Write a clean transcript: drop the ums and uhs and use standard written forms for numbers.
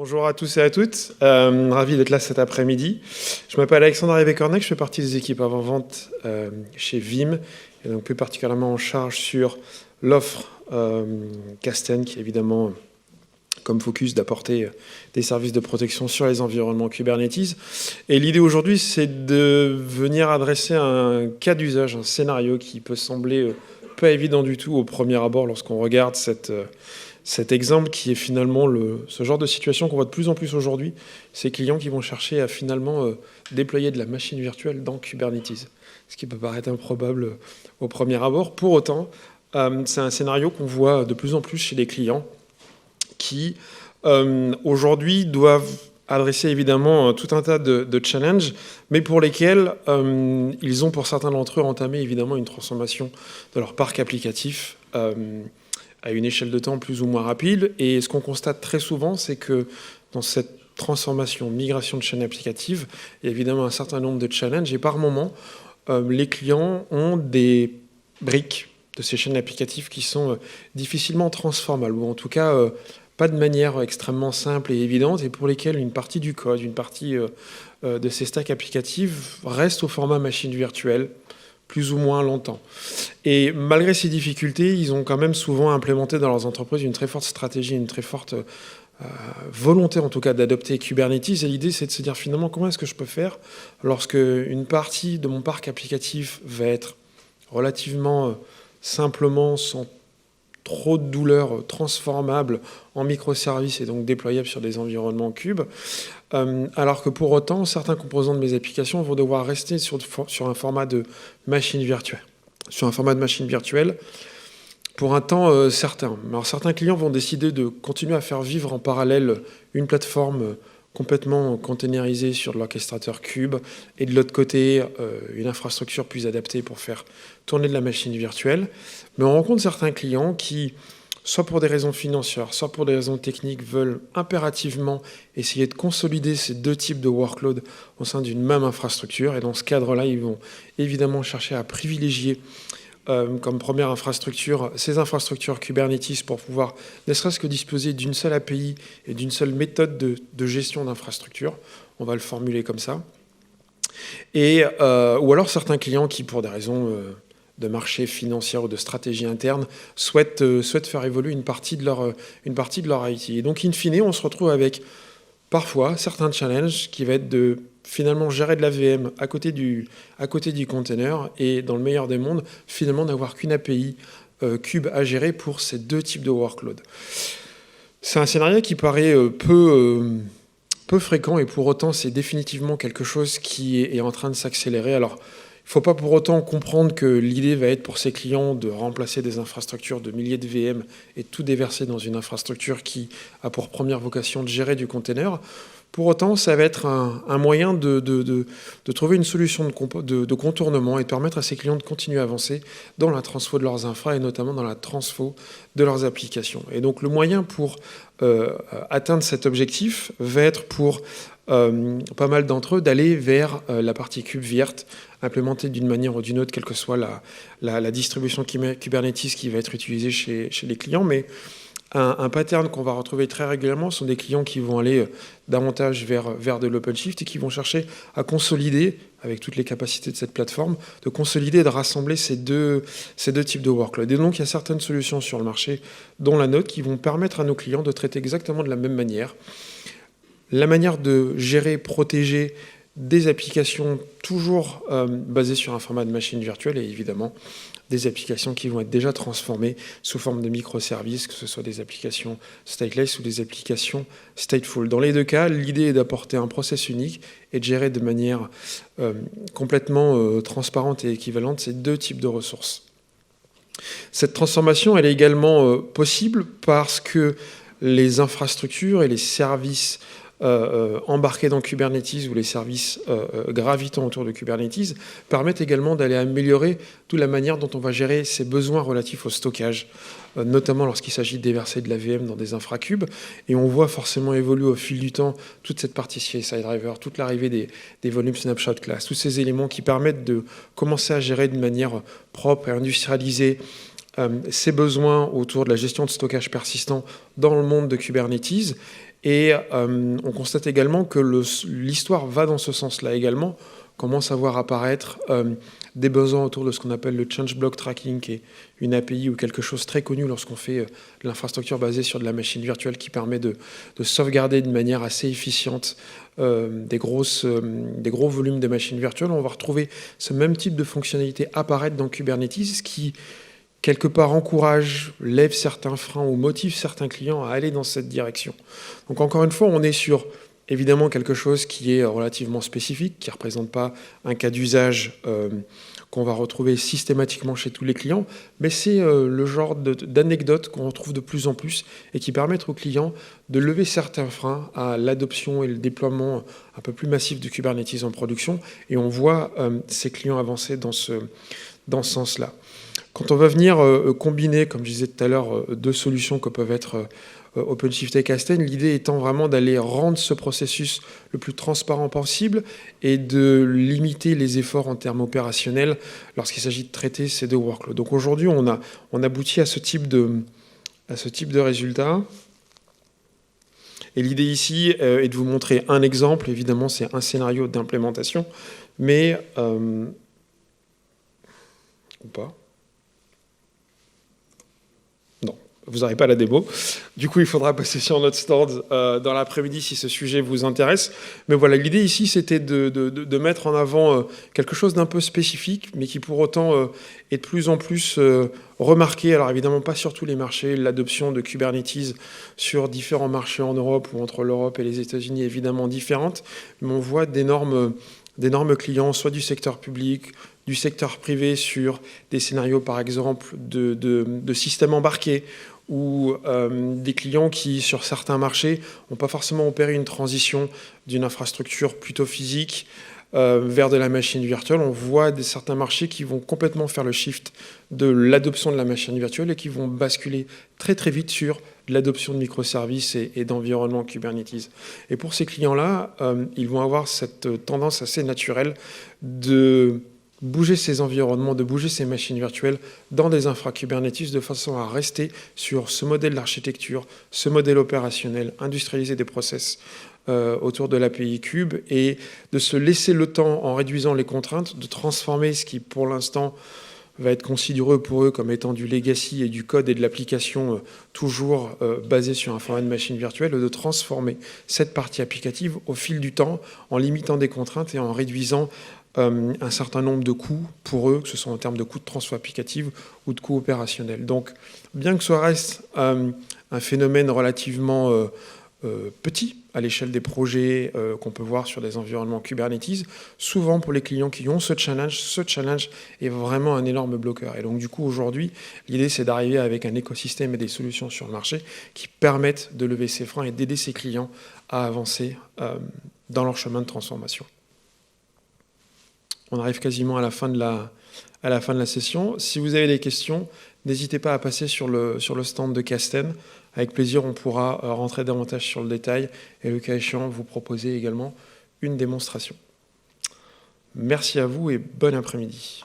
Bonjour à tous et à toutes, ravi d'être là cet après-midi. Je m'appelle Alexandre Ayvé-Cornec, je fais partie des équipes avant-vente chez Veeam, et donc plus particulièrement en charge sur l'offre Kasten, qui est évidemment comme focus d'apporter des services de protection sur les environnements Kubernetes. Et l'idée aujourd'hui, c'est de venir adresser un cas d'usage, un scénario qui peut sembler pas évident du tout au premier abord lorsqu'on regarde cet exemple qui est finalement ce genre de situation qu'on voit de plus en plus aujourd'hui, ces clients qui vont chercher à finalement déployer de la machine virtuelle dans Kubernetes, ce qui peut paraître improbable au premier abord. Pour autant, c'est un scénario qu'on voit de plus en plus chez les clients qui aujourd'hui doivent adresser évidemment tout un tas de challenges, mais pour lesquels ils ont pour certains d'entre eux entamé évidemment une transformation de leur parc applicatif à une échelle de temps plus ou moins rapide. Et ce qu'on constate très souvent, c'est que dans cette transformation, migration de chaîne applicative, il y a évidemment un certain nombre de challenges. Et par moment, les clients ont des briques de ces chaînes applicatives qui sont difficilement transformables, ou en tout cas pas de manière extrêmement simple et évidente, et pour lesquelles une partie du code, une partie de ces stacks applicatifs reste au format machine virtuelle, plus ou moins longtemps. Et malgré ces difficultés, ils ont quand même souvent implémenté dans leurs entreprises une très forte stratégie, une très forte volonté en tout cas d'adopter Kubernetes. Et l'idée, c'est de se dire finalement comment est-ce que je peux faire lorsque une partie de mon parc applicatif va être relativement simplement, sans trop de douleur, transformable en microservices et donc déployable sur des environnements Kube, alors que pour autant, certains composants de mes applications vont devoir rester sur un format de machine virtuelle. Sur un format de machine virtuelle pour un temps certain. Alors certains clients vont décider de continuer à faire vivre en parallèle une plateforme complètement containerisée sur de l'orchestrateur Kube et de l'autre côté une infrastructure plus adaptée pour faire tourner de la machine virtuelle. Mais on rencontre certains clients qui, soit pour des raisons financières, soit pour des raisons techniques, veulent impérativement essayer de consolider ces deux types de workload au sein d'une même infrastructure. Et dans ce cadre-là, ils vont évidemment chercher à privilégier comme première infrastructure ces infrastructures Kubernetes pour pouvoir ne serait-ce que disposer d'une seule API et d'une seule méthode de gestion d'infrastructure. On va le formuler comme ça. Et, ou alors certains clients qui, pour des raisons de marché financière ou de stratégie interne, souhaitent faire évoluer une partie de leur IT. Et donc, in fine, on se retrouve avec parfois certains challenges qui va être de finalement gérer de la VM à côté du container et dans le meilleur des mondes, finalement n'avoir qu'une API Kube à gérer pour ces deux types de workload. C'est un scénario qui paraît peu fréquent et pour autant c'est définitivement quelque chose qui est en train de s'accélérer. Alors, il ne faut pas pour autant comprendre que l'idée va être pour ces clients de remplacer des infrastructures de milliers de VM et tout déverser dans une infrastructure qui a pour première vocation de gérer du container. Pour autant, ça va être un moyen de trouver une solution de contournement et de permettre à ces clients de continuer à avancer dans la transfo de leurs infra et notamment dans la transfo de leurs applications. Et donc le moyen pour atteindre cet objectif va être pour pas mal d'entre eux d'aller vers la partie KubeVirt implémentée d'une manière ou d'une autre, quelle que soit la distribution Kubernetes qui va être utilisée chez les clients. Mais un pattern qu'on va retrouver très régulièrement sont des clients qui vont aller davantage vers de l'OpenShift et qui vont chercher à consolider, avec toutes les capacités de cette plateforme, de consolider et de rassembler ces deux types de workload. Et donc, il y a certaines solutions sur le marché, dont la nôtre, qui vont permettre à nos clients de traiter exactement de la même manière. La manière de gérer, protéger des applications toujours basées sur un format de machine virtuelle et évidemment des applications qui vont être déjà transformées sous forme de microservices, que ce soit des applications stateless ou des applications stateful. Dans les deux cas, l'idée est d'apporter un process unique et de gérer de manière complètement transparente et équivalente ces deux types de ressources. Cette transformation, elle est également possible parce que les infrastructures et les services embarqués dans Kubernetes ou les services gravitant autour de Kubernetes permettent également d'aller améliorer toute la manière dont on va gérer ses besoins relatifs au stockage, notamment lorsqu'il s'agit de déverser de la VM dans des infracubes. Et on voit forcément évoluer au fil du temps toute cette partie CSI Driver, toute l'arrivée des volumes snapshot class, tous ces éléments qui permettent de commencer à gérer de manière propre et industrialisée ces besoins autour de la gestion de stockage persistant dans le monde de Kubernetes. Et on constate également que l'histoire va dans ce sens-là également. On commence à voir apparaître des besoins autour de ce qu'on appelle le Change Block Tracking, qui est une API ou quelque chose très connu lorsqu'on fait de l'infrastructure basée sur de la machine virtuelle qui permet de sauvegarder de manière assez efficiente des gros volumes de machines virtuelles. On va retrouver ce même type de fonctionnalité apparaître dans Kubernetes, ce qui quelque part encourage, lève certains freins ou motive certains clients à aller dans cette direction. Donc encore une fois, on est sur évidemment quelque chose qui est relativement spécifique, qui ne représente pas un cas d'usage qu'on va retrouver systématiquement chez tous les clients, mais c'est le genre d'anecdote qu'on retrouve de plus en plus et qui permettent aux clients de lever certains freins à l'adoption et le déploiement un peu plus massif de Kubernetes en production. Et on voit ces clients avancer dans ce sens-là. Quand on va venir combiner, comme je disais tout à l'heure, deux solutions que peuvent être OpenShift et Kasten, l'idée étant vraiment d'aller rendre ce processus le plus transparent possible et de limiter les efforts en termes opérationnels lorsqu'il s'agit de traiter ces deux workloads. Donc aujourd'hui, on aboutit à ce type de résultat. Et l'idée ici est de vous montrer un exemple. Évidemment, c'est un scénario d'implémentation, mais ou pas. Vous n'aurez pas la démo. Du coup, il faudra passer sur notre stand dans l'après-midi si ce sujet vous intéresse. Mais voilà, l'idée ici, c'était de mettre en avant quelque chose d'un peu spécifique, mais qui pour autant est de plus en plus remarqué. Alors évidemment, pas sur tous les marchés. L'adoption de Kubernetes sur différents marchés en Europe ou entre l'Europe et les États-Unis est évidemment différente. Mais on voit d'énormes clients, soit du secteur public, du secteur privé sur des scénarios, par exemple, de systèmes embarqués, ou des clients qui, sur certains marchés, n'ont pas forcément opéré une transition d'une infrastructure plutôt physique vers de la machine virtuelle. On voit certains marchés qui vont complètement faire le shift de l'adoption de la machine virtuelle et qui vont basculer très très vite sur l'adoption de microservices et d'environnement Kubernetes. Et pour ces clients-là, ils vont avoir cette tendance assez naturelle de bouger ces environnements, de bouger ces machines virtuelles dans des infra Kubernetes de façon à rester sur ce modèle d'architecture, ce modèle opérationnel, industrialiser des process autour de l'API Kube et de se laisser le temps, en réduisant les contraintes, de transformer ce qui, pour l'instant, va être considéré pour eux comme étant du legacy et du code et de l'application toujours basé sur un format de machine virtuelle, de transformer cette partie applicative au fil du temps en limitant des contraintes et en réduisant un certain nombre de coûts pour eux, que ce soit en termes de coûts de transfert applicatif ou de coûts opérationnels. Donc, bien que ce reste un phénomène relativement petit à l'échelle des projets qu'on peut voir sur des environnements Kubernetes, souvent pour les clients qui ont ce challenge est vraiment un énorme bloqueur. Et donc du coup aujourd'hui, l'idée c'est d'arriver avec un écosystème et des solutions sur le marché qui permettent de lever ces freins et d'aider ces clients à avancer dans leur chemin de transformation. On arrive quasiment à la fin de la session. Si vous avez des questions, n'hésitez pas à passer sur le stand de Kasten. Avec plaisir, on pourra rentrer davantage sur le détail et le cas échéant, vous proposer également une démonstration. Merci à vous et bon après-midi.